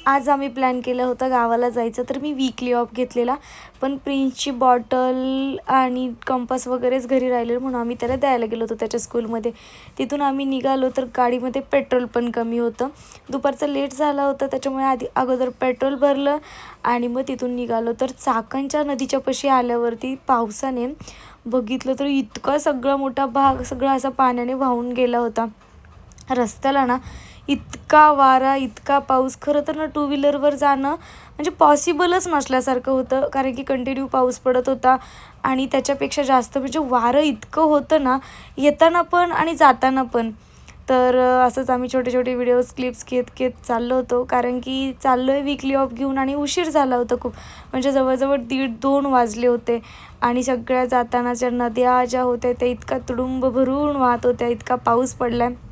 आज आम्ही प्लॅन केलं होतं गावाला जायचं, तर मी वीकली ऑफ घेतलेला. पण प्रिन्सची बॉटल आणि कंपास वगैरेच घरी राहिलेलं म्हणून आम्ही त्याला द्यायला गेलो होतो त्याच्या स्कूलमध्ये. तिथून आम्ही निघालो तर गाडीमध्ये पेट्रोल पण कमी होतं. दुपारचं लेट झाला होता त्याच्यामुळे अगोदर पेट्रोल भरलं आणि मग तिथून निघालो. तर चाकणच्या नदीच्या पाशी आल्यावरती पावसाने बघितलं तर इतका सगळा मोठा भाग सगळा असा पाण्याने वाहून गेला होता. रस्त्याला ना इतका वारा, इतका पाऊस. खरं तर ना टू व्हीलरवर जाणं म्हणजे पॉसिबलच नसल्यासारखं होतं, कारण की कंटिन्यू पाऊस पडत होता आणि त्याच्यापेक्षा जास्त म्हणजे वारं इतकं होतं ना येताना पण आणि जाताना पण. तर असंच आम्ही छोटे छोटे व्हिडिओज क्लिप्स घेत घेत चाललो होतो, कारण की चाललो आहे वीकली ऑफ घेऊन आणि उशीर झाला होता खूप. म्हणजे जवळजवळ 1:30-2 वाजले होते आणि सगळ्या जातानाच्या नद्या ज्या होत्या त्या इतका तुडुंब भरून वाहत होत्या, इतका पाऊस पडला आहे.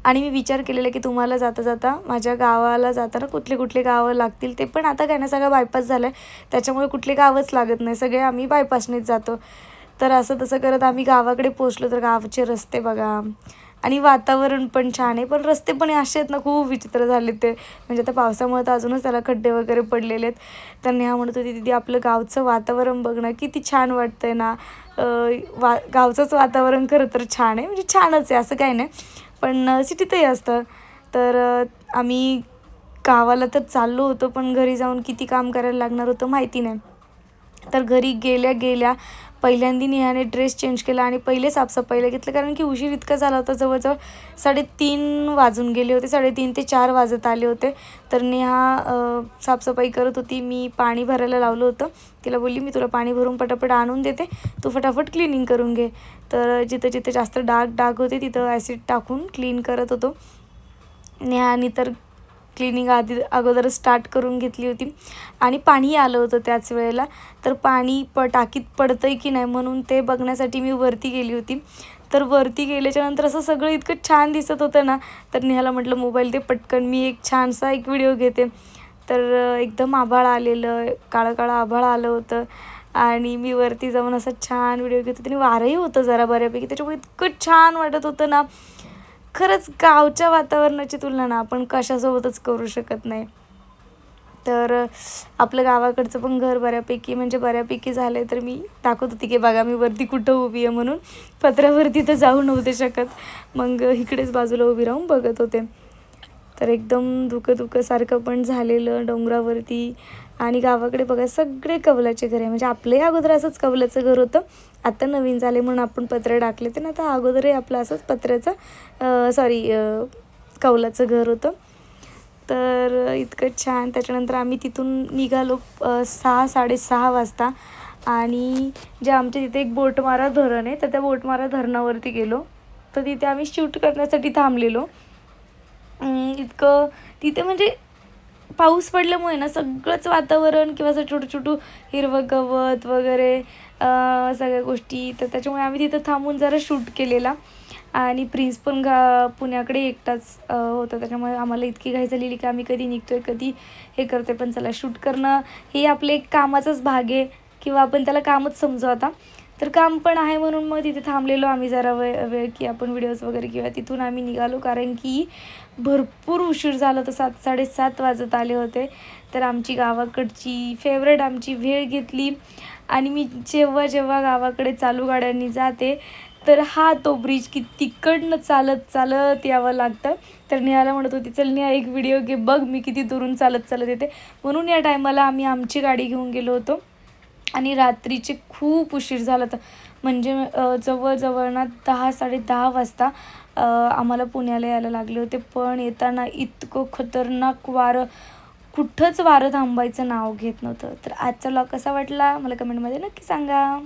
आणि मी विचार केलेला की तुम्हाला जाता जाता माझ्या गावाला जाताना कुठले कुठले गावं लागतील, ते पण आता काय ना सगळं बायपास झालं आहे त्याच्यामुळे कुठले गावच लागत नाही, सगळे आम्ही बायपासनेच जातो. तर असं तसं करत आम्ही गावाकडे पोचलो. तर गावचे रस्ते बघा आणि वातावरण पण छान आहे, पण रस्ते पण असे आहेत ना खूप विचित्र झाले ते. म्हणजे आता पावसामुळे तर अजूनच त्याला खड्डे वगैरे पडलेले आहेत. तर नेहा म्हणत होती दीदी आपलं गावचं वातावरण बघ ना किती छान वाटतंय ना. गावचंच वातावरण खरं तर छान आहे, म्हणजे छानच आहे असं काही नाही, पण सिटीतही असतं. तर आम्ही गावाला तर चाललो होतो, पण घरी जाऊन किती काम करायला लागणार होतं माहिती नाही. तर घरी गेल्या गेल्या पहिल्यांदा नेहाने ड्रेस चेंज केला आणि पहिले साफसफाईला घेतलं, कारण की उशीर इतका झाला होता. जवळजवळ 3:30 वाजून गेले होते, 3:30 ते 4 वाजत आले होते. तर नेहा साफसफाई करत होती. मी पाणी भरायला लावलं होतं. तिला बोलली मी तुला पाणी भरून पटापट आणून देते, तू फटाफट क्लिनिंग करून घे. तर जिथं जिथं जास्त डाग होते तिथं ॲसिड टाकून क्लीन करत होतो. नेहानी तर क्लिनिंग अगोदर स्टार्ट करून घेतली होती आणि पाणी आलं होतं त्याच वेळेला. तर पाणी टाकीत पडतं आहे की नाही म्हणून ते बघण्यासाठी मी वरती गेली होती. तर वरती गेल्याच्यानंतर असं सगळं इतकं छान दिसत होतं ना, तर नेहाला म्हटलं मोबाईल दे पटकन, मी एक छानसा एक व्हिडिओ घेते. तर एकदम आभाळ आलेलं, काळं काळं आभाळ आलं होतं आणि मी वरती जाऊन असं छान व्हिडिओ घेत होते आणि वारंही होतं जरा बऱ्यापैकी, त्याच्यामुळे इतकं छान वाटत होतं ना. खरंच गावच्या वातावरणाची तुलना ना आपण कशासोबतच करू शकत नाही. तर आपलं गावाकडचं पण घर बऱ्यापैकी झालं आहे. तर मी दाखवत होती की बघा मी वरती कुठं उभी आहे म्हणून. पत्र्यावरती तर जाऊ नव्हते शकत, मग इकडेच बाजूला उभी राहून बघत होते. तर एकदम धुकं सारखं पण झालेलं डोंगरावरती. आणि गावाकडे बघा सगळे कौलाचे घर आहे, म्हणजे आपलंही अगोदर असंच कौलाचं घर होतं. आता नवीन झाले म्हणून आपण पत्रे टाकले ते ना, आता अगोदरही आपलं असंच पत्र्याचं कौलाचं घर होतं. तर इतकं छान. त्याच्यानंतर आम्ही तिथून निघालो 6-6:30 वाजता आणि जे आमच्या तिथे एक बोटमारा धरण आहे, तर त्या बोटमारा धरणावरती गेलो. तर तिथे आम्ही शूट करण्यासाठी थांबलेलो. इतकं तिथे म्हणजे पाऊस पडल्यामुळे ना सगळंच वातावरण किंवा असं छोटं छोटं हिरवं गवत वगैरे सगळ्या गोष्टी, तर त्याच्यामुळे आम्ही तिथं थांबून जरा शूट केलेला. आणि प्रिन्स पण पुण्याकडे एकटाच होता, त्याच्यामुळे आम्हाला इतकी घाई झालेली की आम्ही कधी निघतोय कधी हे करतोय. पण चला शूट करणं हे आपलं एक कामाचाच भाग आहे, किंवा आपण त्याला कामच समजू आता. तर काम पण आहे म्हणून मग तिथे थांबलेलो आम्ही जरा वेळ की आपण व्हिडिओज वगैरे किंवा तिथून आम्ही निघालो, कारण की भरपूर उशीर झाला होता. 7-7:30 वाजत आले होते. तर आमची गावाकडची फेवरेट आमची भेळ घेतली आणि मी जेव्हा जेव्हा गावाकडे चालू गाड्यांनी जाते तर तो ब्रिज की तिकडनं चालत चालत यावं लागतं. तर नेहाला म्हणत होती चल नेहा एक व्हिडिओ घे बघ मी किती दुरून चालत चालत येते. म्हणून या टायमाला आम्ही आमची गाडी घेऊन गेलो होतो आणि रात्रीचे खूप उशीर झाला होता. म्हणजे जवळजवळ ना 10-10:30 वाजता आम्हाला पुण्याला यायला लागले होते. पण येताना इतकं खतरनाक वारं, कुठंच वारं थांबायचं नाव घेत नव्हतं. तर आजचा व्लॉग कसा वाटला मला कमेंटमध्ये नक्की सांगा.